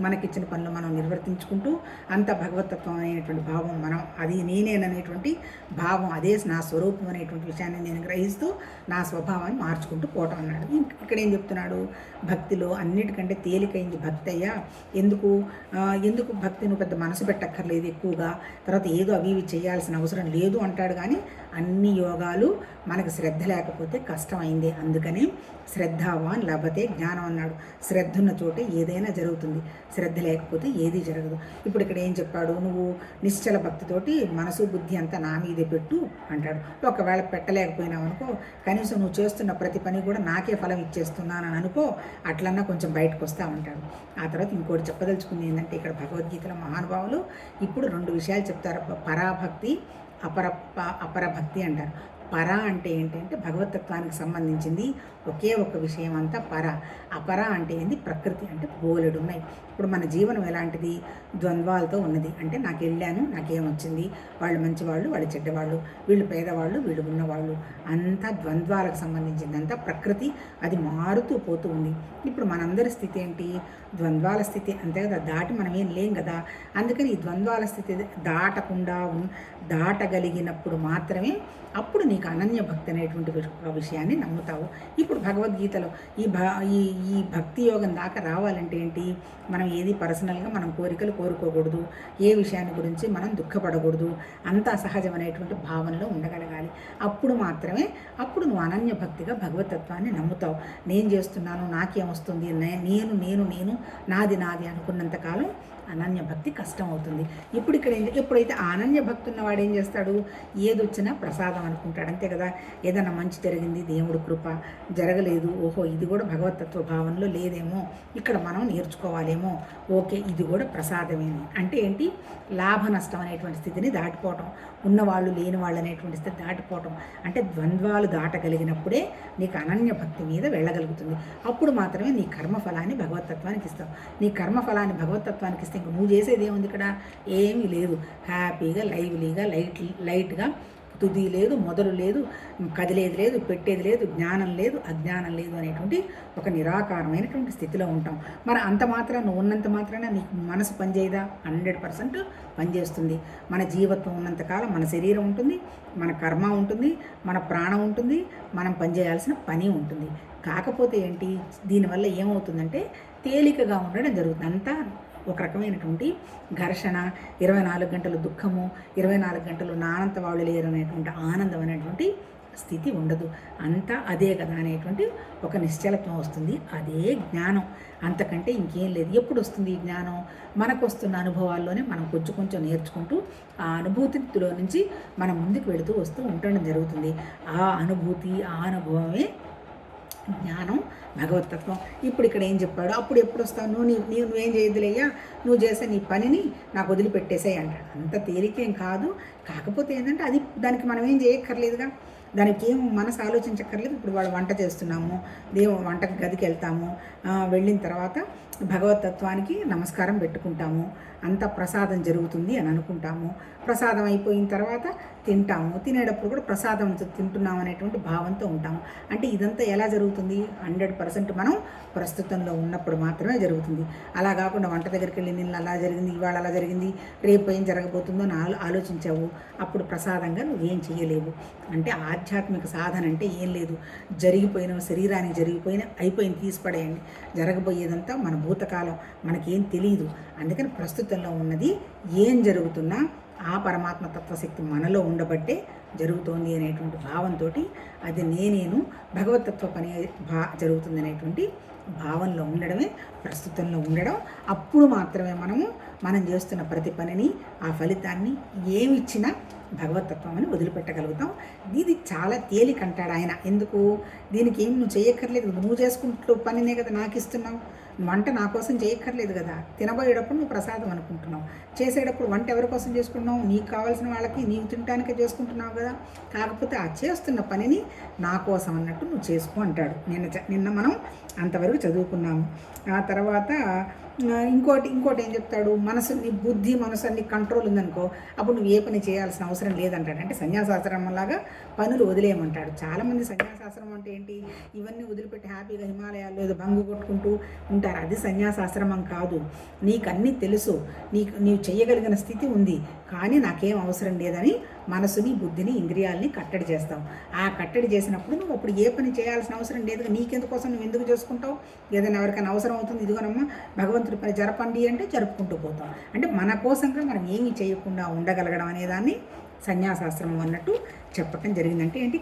మనకిచ్చిన పనులు మనం నిర్వర్తించుకుంటూ అంత భగవతత్వం అనేటువంటి భావం, మనం అది నేనేననేటువంటి భావం, అదే నా స్వరూపం అనేటువంటి విషయాన్ని నేను గ్రహిస్తూ నా స్వభావాన్ని మార్చుకుంటూ పోవటం అన్నాడు. ఇక్కడ ఏం చెప్తున్నాడు, భక్తిలో అన్నిటికంటే తేలికైంది భక్తి అయ్యా. ఎందుకు భక్తి నువ్వు పెద్ద మనసు పెట్టక్కర్లేదు ఎక్కువగా, తర్వాత ఏదో అవి ఇవి చేయాల్సిన అవసరం లేదు అంటాడు. కానీ అన్ని యోగాలు మనకు శ్రద్ధ లేకపోతే కష్టమైంది. అందుకని శ్రద్ధావాన్ లభతే జ్ఞానం అన్నాడు. శ్రద్ధ ఉన్న చోటే ఏదైనా జరుగుతుంది, శ్రద్ధ లేకపోతే ఏది జరగదు. ఇప్పుడు ఇక్కడ ఏం చెప్పాడు, నువ్వు నిశ్చల భక్తితోటి మనసు బుద్ధి అంతా నా మీదే పెట్టు అంటాడు. ఒకవేళ పెట్టలేకపోయినావు అనుకో, కనీసం నువ్వు చేస్తున్న ప్రతి పని కూడా నాకే ఫలం ఇచ్చేస్తున్నానని అనుకో, అట్లన్నా కొంచెం బయటకు వస్తా ఉంటాడు. ఆ తర్వాత ఇంకోటి చెప్పదలుచుకుంది ఏంటంటే, ఇక్కడ భగవద్గీతలో మహానుభావులు ఇప్పుడు 2 విషయాలు చెప్తారు. పరాభక్తి, అపరభక్తి అంటారు. పర అంటే ఏంటంటే భగవతత్వానికి సంబంధించింది ఒకే ఒక విషయం అంతా పర. అపర అంటే ఏంది, ప్రకృతి అంటే బోలెడు ఉన్నాయి. ఇప్పుడు మన జీవనం ఎలాంటిది, ద్వంద్వాలతో ఉన్నది. అంటే నాకు వెళ్ళాను, నాకేమొచ్చింది, వాళ్ళు మంచివాళ్ళు, వాళ్ళు చెడ్డవాళ్ళు, వీళ్ళు పేదవాళ్ళు, వీళ్ళు ఉన్నవాళ్ళు, అంతా ద్వంద్వాలకు సంబంధించింది, అంతా ప్రకృతి. అది మారుతూ పోతూ ఉంది. ఇప్పుడు మనందరి స్థితి ఏంటి, ద్వంద్వాల స్థితి, అంతే కదా, దాటి మనం ఏం లేం కదా. అందుకని ఈ ద్వంద్వాల స్థితి దాటకుండా దాటగలిగినప్పుడు మాత్రమే అప్పుడు నీకు అనన్య భక్తి అనేటువంటి విషయాన్ని నమ్ముతావు. ఇప్పుడు భగవద్గీతలో ఈ భక్తి యోగం దాకా రావాలంటే ఏంటి, మనం ఏది పర్సనల్గా మనం కోరికలు కోరుకోకూడదు, ఏ విషయాన్ని గురించి మనం దుఃఖపడకూడదు, అంతా సహజమైనటువంటి భావనలో ఉండగలగాలి. అప్పుడు మాత్రమే అప్పుడు నువ్వు అనన్య భక్తిగా భగవతత్వాన్ని నమ్ముతావు. నేను చేస్తున్నాను, నాకేమొస్తుంది, నేను నాది అనుకున్నంతకాలం అనన్య భక్తి కష్టం అవుతుంది. ఇప్పుడు ఇక్కడ ఎప్పుడైతే అనన్య భక్తి ఉన్నవాడు ఏం చేస్తాడు, ఏదొచ్చినా ప్రసాదం అనుకుంటాడు, అంతే కదా. ఏదైనా మంచి జరిగింది, దేవుడు కృప, జరగలేదు, ఓహో ఇది కూడా భగవతత్వ భావనలో లేదేమో, ఇక్కడ మనం నేర్చుకోవాలేమో, ఓకే ఇది కూడా ప్రసాదమేమి. అంటే ఏంటి, లాభ నష్టం అనేటువంటి స్థితిని దాటిపోవటం, ఉన్నవాళ్ళు లేని వాళ్ళు అనేటువంటి స్థితి దాటిపోవటం. అంటే ద్వంద్వాలు దాటగలిగినప్పుడే నీకు అనన్య భక్తి మీద వెళ్ళగలుగుతుంది. అప్పుడు మాత్రమే నీ కర్మఫలాన్ని భగవతత్వానికి ఇస్తావు. నీ కర్మఫలాన్ని భగవతత్వానికి ఇస్తే ఇంక నువ్వు చేసేది ఏముంది, ఇక్కడ ఏమీ లేదు. హ్యాపీగా లైవ్లీగా లైట్గా, తుది లేదు, మొదలు లేదు, కదిలేది లేదు, పెట్టేది లేదు, జ్ఞానం లేదు, అజ్ఞానం లేదు అనేటువంటి ఒక నిరాకారమైనటువంటి స్థితిలో ఉంటాం. మరి అంత మాత్రాన నువ్వు ఉన్నంత మాత్రాన నీకు మనసు పనిచేయదా? 100% పనిచేస్తుంది. మన జీవత్వం ఉన్నంతకాలం మన శరీరం ఉంటుంది, మన కర్మ ఉంటుంది, మన ప్రాణం ఉంటుంది, మనం పనిచేయాల్సిన పని ఉంటుంది. కాకపోతే ఏంటి, దీనివల్ల ఏమవుతుందంటే తేలికగా ఉండడం జరుగుతుంది. అంతా ఒక రకమైనటువంటి ఘర్షణ, 24 గంటలు దుఃఖము, 24 గంటలు నానంత వాళ్ళు లేరు అనేటువంటి ఆనందం అనేటువంటి స్థితి ఉండదు. అంతా అదే కదా అనేటువంటి ఒక నిశ్చలత్వం వస్తుంది. అదే జ్ఞానం, అంతకంటే ఇంకేం లేదు. ఎప్పుడు వస్తుంది ఈ జ్ఞానం? మనకు వస్తున్న అనుభవాల్లోనే మనం కొంచెం నేర్చుకుంటూ ఆ అనుభూతిలో నుంచి మనం ముందుకు వెళుతూ వస్తూ ఉండడం జరుగుతుంది. ఆ అనుభూతి, ఆ అనుభవమే జ్ఞానం, భగవతత్వం. ఇప్పుడు ఇక్కడ ఏం చెప్పాడు, అప్పుడు ఎప్పుడు వస్తావు, నువ్వేం చేయదులేయ్యా, నువ్వు చేసే నీ పనిని నాకు వదిలిపెట్టేసాయి అంటాడు. అంత తేలికేం కాదు. కాకపోతే ఏంటంటే అది దానికి మనం ఏం చేయక్కర్లేదుగా, దానికి ఏం మనసు ఆలోచించక్కర్లేదు. ఇప్పుడు వాళ్ళు వంట చేస్తున్నాము, వంట గదికి వెళ్తాము, వెళ్ళిన తర్వాత భగవతత్వానికి నమస్కారం పెట్టుకుంటాము, అంత ప్రసాదం జరుగుతుంది అని అనుకుంటాము. ప్రసాదం అయిపోయిన తర్వాత తింటాము, తినేటప్పుడు కూడా ప్రసాదం తింటున్నాం అనేటువంటి భావంతో ఉంటాము. అంటే ఇదంతా ఎలా జరుగుతుంది? 100% మనం ప్రస్తుతంలో ఉన్నప్పుడు మాత్రమే జరుగుతుంది. అలా కాకుండా వంట దగ్గరికి వెళ్ళి నిన్న అలా జరిగింది, ఇవాళ అలా జరిగింది, రేపు ఏం జరగబోతుందో అని ఆలోచించావు, అప్పుడు ప్రసాదంగా నువ్వేం చేయలేవు. అంటే ఆధ్యాత్మిక సాధన అంటే ఏం లేదు, జరిగిపోయిన శరీరానికి అయిపోయింది తీసిపడేయండి. జరగబోయేదంతా మన భూతకాలం, మనకేం తెలియదు. అందుకని ప్రస్తుతంలో ఉన్నది ఏం జరుగుతున్నా ఆ పరమాత్మ తత్వశక్తి మనలో ఉండబట్టే జరుగుతోంది అనేటువంటి భావంతో అది నేను భగవతత్వ పని జరుగుతుంది అనేటువంటి భావనలో ఉండడమే ప్రస్తుతంలో ఉండడం. అప్పుడు మాత్రమే మనం చేస్తున్న ప్రతి పనిని, ఆ ఫలితాన్ని ఏమిచ్చినా భగవతత్వం అని వదిలిపెట్టగలుగుతాం. ఇది చాలా తేలిక అంటాడు ఆయన. ఎందుకు? దీనికి ఏం నువ్వు చేయక్కర్లేదు, నువ్వు చేసుకుంటూ పనినే కదా నాకు ఇస్తున్నావు. వంట నా కోసం చేయక్కర్లేదు కదా. తినబోయేటప్పుడు నువ్వు ప్రసాదం అనుకుంటున్నావు, చేసేటప్పుడు వంట ఎవరి కోసం చేసుకుంటున్నావు? నీకు కావాల్సిన వాళ్ళకి నీవు తినటానికే చేసుకుంటున్నావు కదా. కాకపోతే ఆ చేస్తున్న పనిని నా కోసం అన్నట్టు నువ్వు చేసుకో అంటాడు. నిన్న మనం అంతవరకు చదువుకున్నాము. ఆ తర్వాత ఇంకోటి ఏం చెప్తాడు? నీ బుద్ధి మనసు అన్ని కంట్రోల్ ఉందనుకో, అప్పుడు నువ్వు ఏ పని చేయాల్సిన అవసరం లేదంటాడు. అంటే సన్యాసాశ్రమంలాగా పనులు వదిలేయమంటాడు. చాలామంది సన్యాసాశ్రమం అంటే ఏంటి? ఇవన్నీ వదిలిపెట్టి హ్యాపీగా హిమాలయాల్లో ఏదో బంగు కొట్టుకుంటూ ఉంటారు. అది సన్యాసాశ్రమం కాదు. నీకు అన్నీ తెలుసు, నీవు చేయగలిగిన స్థితి ఉంది, కానీ నాకేం అవసరం లేదని మనసుని, బుద్ధిని, ఇంద్రియాలని కట్టడి చేస్తావు. ఆ కట్టడి చేసినప్పుడు నువ్వు అప్పుడు ఏ పని చేయాల్సిన అవసరం లేదు. నీకెందుకోసం నువ్వు ఎందుకు చేసుకుంటావు? ఏదైనా ఎవరికైనా అవసరం అవుతుంది, ఇదిగోనమ్మా భగవంతుడి పని జరపండి అంటే జరుపుకుంటూ పోతాం. అంటే మన కోసంగా మనం ఏమీ చేయకుండా ఉండగలగడం అనేదాన్ని సన్యాసాశ్రమం అన్నట్టు చెప్పటం జరిగింది. అంటే ఏంటి?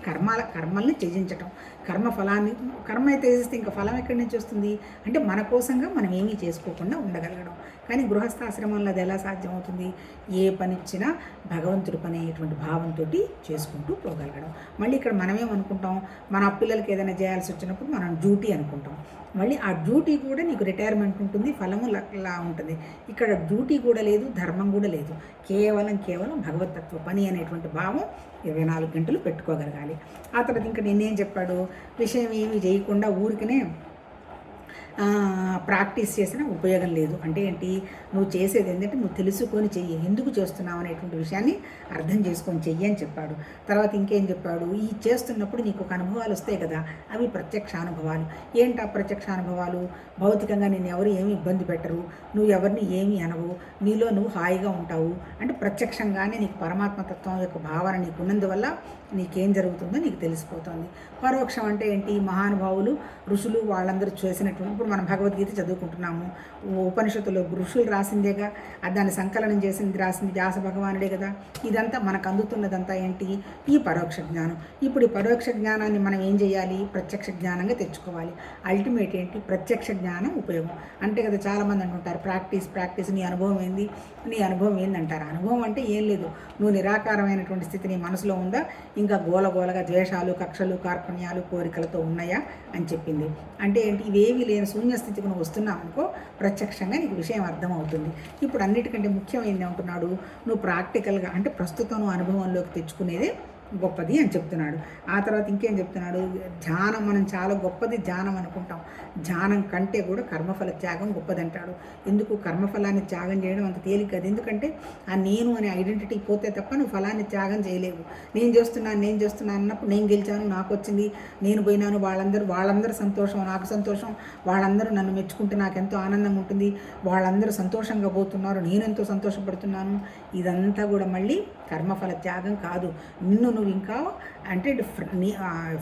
కర్మల్ని త్యజించటం. కర్మ అయితే త్యజిస్తే ఇంకా ఫలం ఎక్కడి నుంచి వస్తుంది? అంటే మన కోసంగా మనం ఏమీ చేసుకోకుండా ఉండగలగడం. కానీ గృహస్థాశ్రమంలో అది ఎలా సాధ్యమవుతుంది? ఏ పని ఇచ్చినా భగవంతుడి పని అయ్యేటువంటి భావంతో చేసుకుంటూ పోగలగడం. మళ్ళీ ఇక్కడ మనమేమనుకుంటాం? మన పిల్లలకి ఏదైనా చేయాల్సి వచ్చినప్పుడు మనం డ్యూటీ అనుకుంటాం. మళ్ళీ ఆ డ్యూటీ కూడా నీకు రిటైర్మెంట్ ఉంటుంది, ఫలము లా ఉంటుంది. ఇక్కడ డ్యూటీ కూడా లేదు, ధర్మం కూడా లేదు. కేవలం భగవతత్వ పని అనేటువంటి భావం 24 గంటలు పెట్టుకోగలగాలి. ఆ తర్వాత ఇంకా నిన్నేం చెప్పాడు? విషయం ఏమీ చేయకుండా ఊరికనే ప్రాక్టీస్ చేసినా ఉపయోగం లేదు. అంటే ఏంటి? నువ్వు చేసేది ఏంటంటే నువ్వు తెలుసుకొని చెయ్యి, ఎందుకు చేస్తున్నావు అనేటువంటి విషయాన్ని అర్థం చేసుకొని చెయ్యి అని చెప్పాడు. తర్వాత ఇంకేం చెప్పాడు? ఈ చేస్తున్నప్పుడు నీకు ఒక అనుభవాలు వస్తాయి కదా, అవి ప్రత్యక్షానుభవాలు. ఏంటి ఆ ప్రత్యక్షానుభవాలు? భౌతికంగా నేను ఎవరు ఏమి ఇబ్బంది పెట్టరు, నువ్వు ఎవరిని ఏమీ అనవు, నీలో నువ్వు హాయిగా ఉంటావు. అంటే ప్రత్యక్షంగానే నీకు పరమాత్మతత్వం యొక్క భావన నీకు ఉన్నందువల్ల నీకేం జరుగుతుందో నీకు తెలిసిపోతుంది. పరోక్షం అంటే ఏంటి? మహానుభావులు, ఋషులు వాళ్ళందరూ చేసినటువంటి, ఇప్పుడు మనం భగవద్గీత చదువుకుంటున్నాము, ఉపనిషత్తులో ఋషులు రాసిందేగా, దాన్ని సంకలనం రాసింది వ్యాస భగవానుడే కదా. ఇదంతా మనకు అందుతున్నదంతా ఏంటి? ఈ పరోక్ష జ్ఞానం. ఇప్పుడు ఈ పరోక్ష జ్ఞానాన్ని మనం ఏం చేయాలి? ప్రత్యక్ష జ్ఞానంగా తెచ్చుకోవాలి. అల్టిమేట్ ఏంటి? ప్రత్యక్ష జ్ఞానం ఉపయోగం. అంటే కదా చాలామంది అంటుంటారు ప్రాక్టీస్, నీ అనుభవం ఏంది అంటారు. అనుభవం అంటే ఏం లేదు, నువ్వు నిరాకారమైనటువంటి స్థితి నీ మనసులో ఉందా, ఇంకా గోలగోలగా ద్వేషాలు, కక్షలు, కార్పణ్యాలు, కోరికలతో ఉన్నాయా అని చెప్పింది. అంటే ఏంటి? ఇవేవి లేని శూన్యస్థితికి నువ్వు వస్తున్నావు అనుకో, ప్రత్యక్షంగా నీకు విషయం అర్థమవుతుంది. ఇప్పుడు అన్నిటికంటే ముఖ్యమైనది ఏమంటున్నాడు? నువ్వు ప్రాక్టికల్గా అంటే ప్రస్తుతం నువ్వు అనుభవంలోకి తెచ్చుకునేదే గొప్పది అని చెప్తున్నాడు. ఆ తర్వాత ఇంకేం చెప్తున్నాడు? ధ్యానం. మనం చాలా గొప్పది ధ్యానం అనుకుంటాం, ధ్యానం కంటే కూడా కర్మఫల త్యాగం గొప్పదంటాడు. ఎందుకు? కర్మఫలాన్ని త్యాగం చేయడం అంత తేలిక కాదు. ఎందుకంటే ఆ నేను అనే ఐడెంటిటీ పోతే తప్ప నువ్వు ఫలాన్ని త్యాగం చేయలేవు. నేను చేస్తున్నాను అన్నప్పుడు నేను గెలిచాను, నాకు వచ్చింది, నేను పోయినాను, వాళ్ళందరూ సంతోషం, నాకు సంతోషం, వాళ్ళందరూ నన్ను మెచ్చుకుంటే నాకు ఎంతో ఆనందంగా ఉంటుంది, వాళ్ళందరూ సంతోషంగా పోతున్నారు, నేనెంతో సంతోషపడుతున్నాను. ఇదంతా కూడా మళ్ళీ కర్మఫల త్యాగం కాదు. నువ్వు ఇంకా అంటే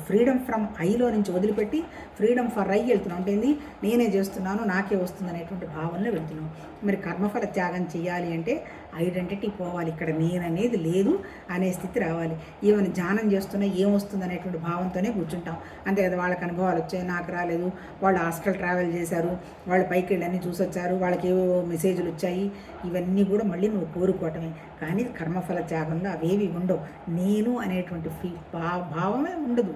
ఫ్రీడమ్ ఫ్రమ్ ఐలో నుంచి వదిలిపెట్టి ఫ్రీడమ్ ఫర్ ఐ వెళ్తున్నావు. అంటే నేనే చేస్తున్నాను, నాకే వస్తుంది అనేటువంటి భావనలో వెళ్తున్నావు. మరి కర్మఫల త్యాగం చేయాలి అంటే ఐడెంటిటీ పోవాలి, ఇక్కడ నేననేది లేదు అనే స్థితి రావాలి. ఈవెన్ ధ్యానం చేస్తున్నా ఏమొస్తుంది అనేటువంటి భావంతోనే కూర్చుంటాం. అంతే కదా. వాళ్ళకి అనుభవాలు వచ్చాయి, నాకు రాలేదు, వాళ్ళు హాస్టల్ ట్రావెల్ చేశారు, వాళ్ళు పైకి వెళ్ళి అన్నీ చూసొచ్చారు, వాళ్ళకి ఏవో మెసేజ్లు వచ్చాయి, ఇవన్నీ కూడా మళ్ళీ నువ్వు కోరుకోవటమే. కానీ కర్మఫల త్యాగంలో అవేవి ఉండవు, నేను అనేటువంటి భావమే ఉండదు.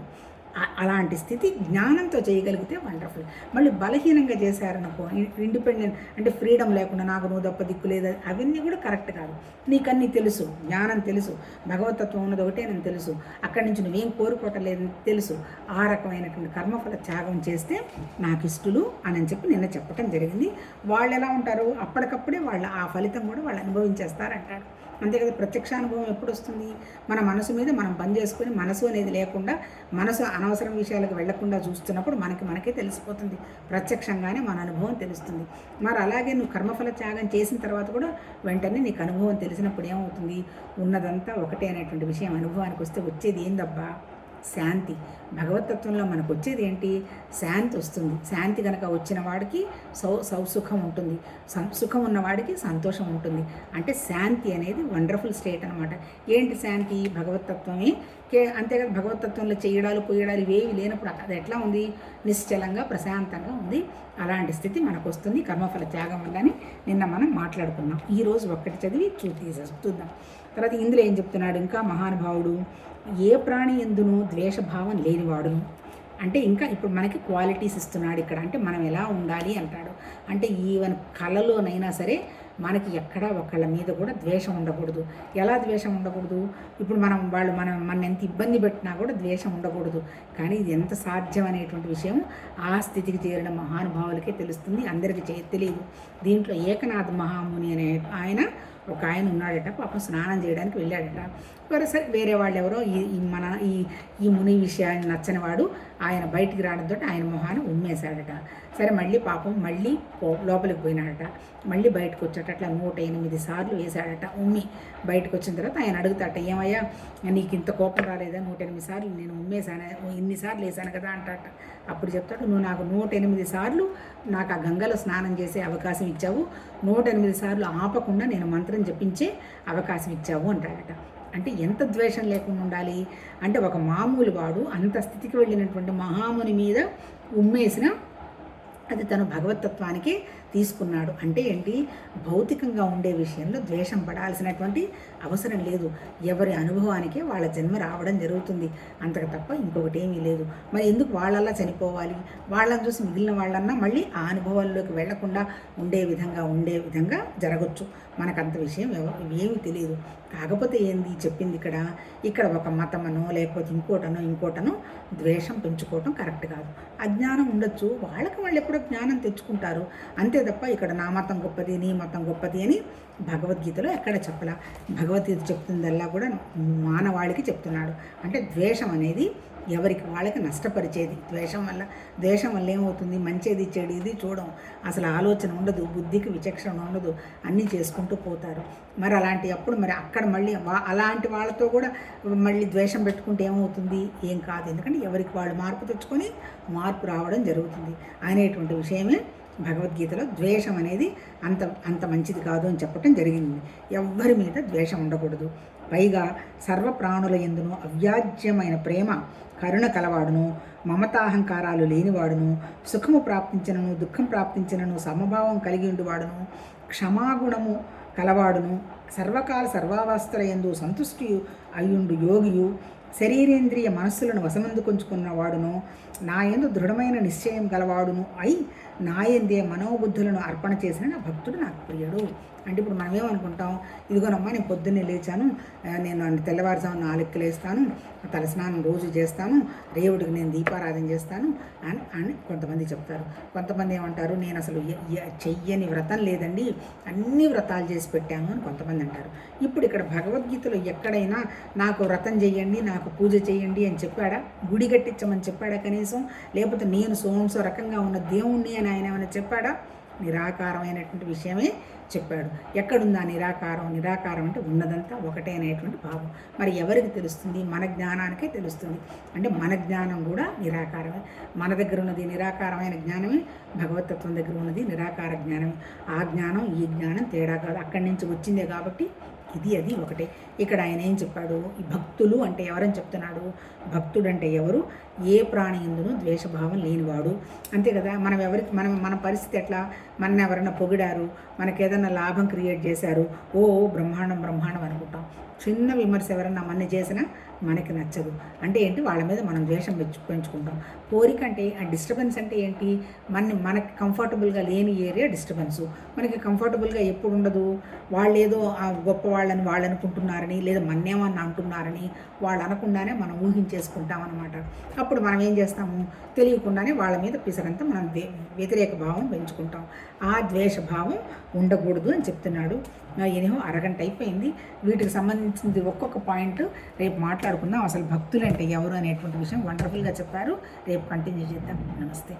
అలాంటి స్థితి జ్ఞానంతో చేయగలిగితే వండర్ఫుల్. మళ్ళీ బలహీనంగా చేశారనుకో, ఇండిపెండెంట్ అంటే ఫ్రీడమ్ లేకుండా నాకు నువ్వు తప్ప దిక్కు లేదు, అవన్నీ కూడా కరెక్ట్ కాదు. నీకన్నీ తెలుసు, జ్ఞానం తెలుసు, భగవతత్వం ఉన్నది ఒకటే నేను తెలుసు, అక్కడి నుంచి నువ్వేం కోరుకోవటం లేదని తెలుసు. ఆ రకమైనటువంటి కర్మఫల త్యాగం చేస్తే నాకు ఇష్టలు అని చెప్పి నిన్న చెప్పటం జరిగింది. వాళ్ళు ఎలా ఉంటారు? అప్పటికప్పుడే వాళ్ళు ఆ ఫలితం కూడా వాళ్ళు అనుభవించేస్తారంటాడు. అంతే కదా. ప్రత్యక్షానుభవం ఎప్పుడు వస్తుంది? మన మనసు మీద మనం పని చేసుకొని, మనసు అనేది లేకుండా, మనసు అనవసరం విషయాలకు వెళ్లకుండా చూస్తున్నప్పుడు మనకే తెలిసిపోతుంది, ప్రత్యక్షంగానే మన అనుభవం తెలుస్తుంది. మరి అలాగే నువ్వు కర్మఫల త్యాగం చేసిన తర్వాత కూడా వెంటనే నీకు అనుభవం తెలిసినప్పుడు ఏమవుతుంది? ఉన్నదంతా ఒకటే అనేటువంటి విషయం అనుభవానికి వస్తే వచ్చేది ఏందబ్బా? శాంతి. భగవతత్వంలో మనకు వచ్చేది ఏంటి? శాంతి వస్తుంది. శాంతి కనుక వచ్చిన వాడికి సుఖం ఉంటుంది, సుఖం ఉన్నవాడికి సంతోషం ఉంటుంది. అంటే శాంతి అనేది వండర్ఫుల్ స్టేట్ అనమాట. ఏంటి శాంతి? భగవతత్వమే. అంతేకాదు భగవతత్వంలో చేయడాలు పోయడాలు ఇవేవి లేనప్పుడు అది ఎట్లా ఉంది? నిశ్చలంగా ప్రశాంతంగా ఉంది. అలాంటి స్థితి మనకు వస్తుంది కర్మఫల త్యాగం వల్లని నిన్న మనం మాట్లాడుకున్నాం. ఈరోజు ఒక్కటి చదివి చూద్దాం. తర్వాత ఇందులో ఏం చెప్తున్నాడు ఇంకా మహానుభావుడు, ఏ ప్రాణి ఎందును ద్వేషభావం లేనివాడును. అంటే ఇంకా ఇప్పుడు మనకి క్వాలిటీస్ ఇస్తున్నాడు ఇక్కడ. అంటే మనం ఎలా ఉండాలి అంటాడు. అంటే ఈవెన్ కళలోనైనా సరే మనకి ఎక్కడా ఒకళ్ళ మీద కూడా ద్వేషం ఉండకూడదు. ఎలా ద్వేషం ఉండకూడదు? ఇప్పుడు మన ఎంత ఇబ్బంది పెట్టినా కూడా ద్వేషం ఉండకూడదు. కానీ ఇది ఎంత సాధ్యం అనేటువంటి విషయం ఆ స్థితికి చేరిన మహానుభావులకే తెలుస్తుంది, అందరికీ తెలియదు. దీంట్లో ఏకనాథ మహాముని అనే ఒక ఆయన ఉన్నాడట. పాపం స్నానం చేయడానికి వెళ్ళాడట. సరే వేరే వాళ్ళు ఎవరో ఈ ముని విషయాన్ని నచ్చని వాడు ఆయన బయటికి రావడంతో ఆయన మొహాన్ని ఉమ్మేశాడట. సరే మళ్ళీ పాపం లోపలికి పోయినాడట. మళ్ళీ బయటకు వచ్చాట. అట్లా 108 సార్లు వేశాడట ఉమ్మి. బయటకు వచ్చిన తర్వాత ఆయన అడుగుతాట, ఏమయ్యా నీకు ఇంత కోపం రాలేదా? 108 సార్లు నేను ఉమ్మేశాను, ఇన్నిసార్లు వేసాను కదా అంటాట. అప్పుడు చెప్తాడు, నువ్వు నాకు 108 సార్లు నాకు ఆ గంగలో స్నానం చేసే అవకాశం ఇచ్చావు, 108 సార్లు ఆపకుండా నేను మంత్రం జపించే అవకాశం ఇచ్చావు అంటాడట. అంటే ఎంత ద్వేషం లేకుండా ఉండాలి అంటే, ఒక మామూలు వాడు అంత స్థితికి వెళ్ళినటువంటి మహాముని మీద ఉమ్మేసిన అది తను భగవతత్వానికి తీసుకున్నాడు. అంటే ఏంటి? భౌతికంగా ఉండే విషయంలో ద్వేషం పడాల్సినటువంటి అవసరం లేదు. ఎవరి అనుభవానికే వాళ్ళ జన్మ రావడం జరుగుతుంది, అంతకు తప్ప ఇంకొకటి ఏమీ లేదు. మరి ఎందుకు వాళ్ళల్లా చనిపోవాలి? వాళ్ళని చూసి మిగిలిన వాళ్ళన్నా మళ్ళీ ఆ అనుభవాల్లోకి వెళ్లకుండా ఉండే విధంగా జరగచ్చు. మనకంత విషయం ఏమీ తెలియదు. కాకపోతే ఏంది చెప్పింది ఇక్కడ ఒక మతమనో లేకపోతే ఇంకోటనో ద్వేషం పెంచుకోవటం కరెక్ట్ కాదు. అజ్ఞానం ఉండొచ్చు, వాళ్ళకి వాళ్ళు ఎప్పుడో జ్ఞానం తెచ్చుకుంటారు అంతే తప్ప ఇక్కడ నా మతం గొప్పది నీ మతం గొప్పది అని భగవద్గీతలో ఎక్కడ చెప్పలా. భగవద్గీత చెప్తుందల్లా కూడా మానవాళికి చెప్తున్నాడు. అంటే ద్వేషం అనేది ఎవరికి వాళ్ళకి నష్టపరిచేది. ద్వేషం వల్ల ఏమవుతుంది? మంచిది చెడుది చూడం, అసలు ఆలోచన ఉండదు, బుద్ధికి విచక్షణ ఉండదు, అన్నీ చేసుకుంటూ పోతారు. మరి అప్పుడు అక్కడ మళ్ళీ అలాంటి వాళ్ళతో కూడా మళ్ళీ ద్వేషం పెట్టుకుంటే ఏమవుతుంది? ఏం కాదు. ఎందుకంటే ఎవరికి వాళ్ళు మార్పు తెచ్చుకొని మార్పు రావడం జరుగుతుంది అనేటువంటి విషయమే భగవద్గీతలో ద్వేషం అనేది అంత మంచిది కాదు అని చెప్పటం జరిగింది. ఎవ్వరి మీద ద్వేషం ఉండకూడదు. పైగా సర్వ ప్రాణుల యందును అవ్యాజ్యమైన ప్రేమ కరుణ కలవాడును, మమతాహంకారాలు లేనివాడును, సుఖము ప్రాప్తించినను దుఃఖం ప్రాప్తించినను సమభావం కలిగి ఉండివాడును, క్షమాగుణము కలవాడును, సర్వకాల సర్వావస్థల యందు సంతుష్టి అయ్యుండు యోగియు, శరీరేంద్రియ మనస్సులను వశమందుకొంచుకున్నవాడును, నా యందు దృఢమైన నిశ్చయం గలవాడును అయి నాయందే మనోబుద్ధులను అర్పణ చేసిన నా భక్తుడు నాకు ప్రియుడు. అంటే ఇప్పుడు మనం ఏమనుకుంటాం? ఇదిగోనమ్మా నేను పొద్దున్నే లేచాను, నేను తెల్లవారుజామున 4కి లేస్తాను, తలస్నానం రోజు చేస్తాను, రేవుడికి నేను దీపారాధన చేస్తాను అని కొంతమంది చెప్తారు. కొంతమంది ఏమంటారు, నేను అసలు చెయ్యని వ్రతం లేదండి, అన్ని వ్రతాలు చేసి పెట్టాను అని కొంతమంది అంటారు. ఇప్పుడు ఇక్కడ భగవద్గీతలో ఎక్కడైనా నాకు వ్రతం చేయండి, నాకు పూజ చేయండి అని చెప్పాడా? గుడి కట్టించమని చెప్పాడా కనీసం? లేకపోతే నేను సోంసో రకంగా ఉన్న దేవుణ్ణి అని ఆయన ఏమైనా చెప్పాడా? నిరాకారమైనటువంటి విషయమే చెప్పాడు. ఎక్కడుందా నిరాకారం? నిరాకారం అంటే ఉన్నదంతా ఒకటే అనేటువంటి భావం. మరి ఎవరికి తెలుస్తుంది? మన జ్ఞానానికే తెలుస్తుంది. అంటే మన జ్ఞానం కూడా నిరాకారమే. మన దగ్గర ఉన్నది నిరాకారమైన జ్ఞానమే, భగవతత్వం దగ్గర ఉన్నది నిరాకార జ్ఞానమే. ఆ జ్ఞానం ఈ జ్ఞానం తేడా కాదు, అక్కడి నుంచి వచ్చిందే కాబట్టి అది ఒకటే. ఇక్కడ ఆయన ఏం చెప్పాడు? ఈ భక్తులు అంటే ఎవరని చెప్తున్నాడు? భక్తుడంటే ఎవరు? ఏ ప్రాణి ఎందును ద్వేషభావం లేనివాడు. అంతే కదా. మన పరిస్థితి ఎట్లా? మన ఎవరైనా పొగిడారు, మనకేదైనా లాభం క్రియేట్ చేశారు, బ్రహ్మాండం అనుకుంటాం. చిన్న విమర్శ ఎవరన్నా మన చేసినా మనకి నచ్చదు. అంటే ఏంటి? వాళ్ళ మీద మనం ద్వేషం పెంచుకుంటాం. కోరిక అంటే ఆ డిస్టర్బెన్స్ అంటే ఏంటి? మనకి కంఫర్టబుల్గా లేని ఏరియా డిస్టర్బెన్సు. మనకి కంఫర్టబుల్గా ఎప్పుడు ఉండదు? వాళ్ళు ఏదో గొప్ప వాళ్ళని వాళ్ళు అనుకుంటున్నారని, లేదా మన్నేమని అంటున్నారని వాళ్ళు అనకుండానే మనం ఊహించేసుకుంటాం అనమాట. అప్పుడు మనం ఏం చేస్తాము? తెలియకుండానే వాళ్ళ మీద పిసరంతా మనం వ్యతిరేక భావం పెంచుకుంటాం. ఆ ద్వేషభావం ఉండకూడదు అని చెప్తున్నాడు. ఎనిహో అరగంట అయిపోయింది. వీటికి సంబంధించింది ఒక్కొక్క పాయింట్ రేపు మాట్లాడుకుందాం. అసలు భక్తులు అంటే ఎవరు అనేటువంటి విషయం వండర్ఫుల్గా చెప్పారు. రేపు కంటిన్యూ చేద్దాం. నమస్తే.